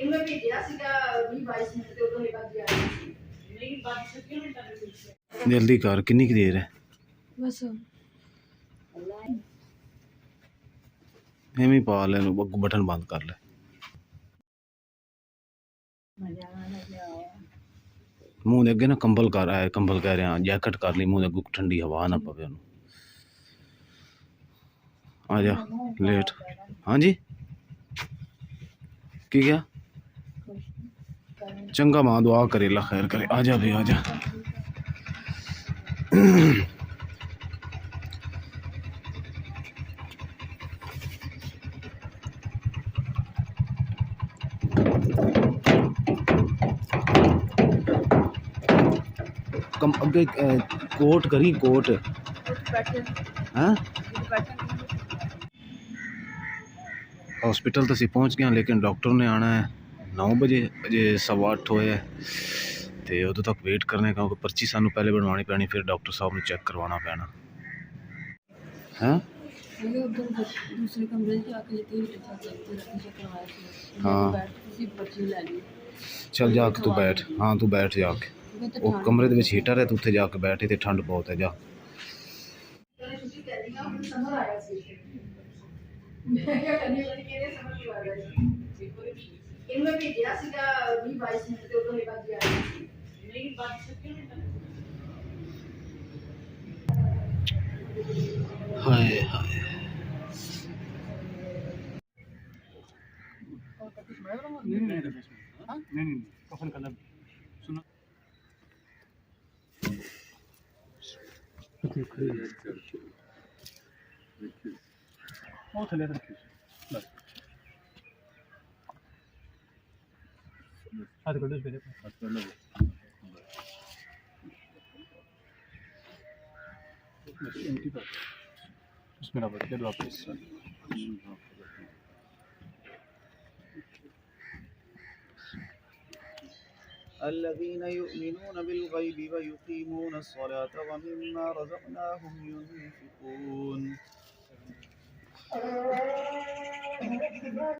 इनमें भी दिया सीधा 20-22 मिनट ਤੇ ਉਦੋਂ ਹੀ ਵੱਜ ਗਿਆ ਨਹੀਂ 22 ਮਿੰਟਾਂ ਦੇ ਵਿੱਚ जल्दी कर किन्नी की देर है बस एवं पा ले बटन बंद कर ले मुंह दे अगे ना कंबल कर आए कंबल कह रहे हैं जैकेट कर ली मुंह दे अगू ठंडी हवा ना पवे उन्हें आ जा लेट हाँ जी की क्या चंगा मां दुआ करे ला खैर करे आ जा भी आ जा कम अगे कोट करी कोट हाँ हॉस्पिटल तो असी पहुँच गए लेकिन डॉक्टर ने आना है 9 बजे अजे 8:15 होए तो उदों तक वेट करने क्योंकि पर्ची सानू पहले बनवानी पैनी फिर डॉक्टर साहब ने चेक करवाना पैना हैं दूसरे कमरे में जाके हाँ चल जाके तू बैठ हाँ तू बैठ जाके वो कमरे दे विच हीटर है तू उत्थे जाके बैठ ते ठंड बहुत है जा इनमें भी दिया सीधा 20-22 मिनट ਤੇ ਉਦੋਂ ਹੀ ਵੱਜ ਗਿਆ ਨਹੀਂ 22 ਮਿੰਟ हाय हाय नहीं कफन कलर सुनो वो थले रखियो बस हाथ कर दो पहले हाथ कर लो उसमें ना बदले वापस الذين يؤمنون بالغيب ويقيمون الصلاة ومما رزقناهم ينفقون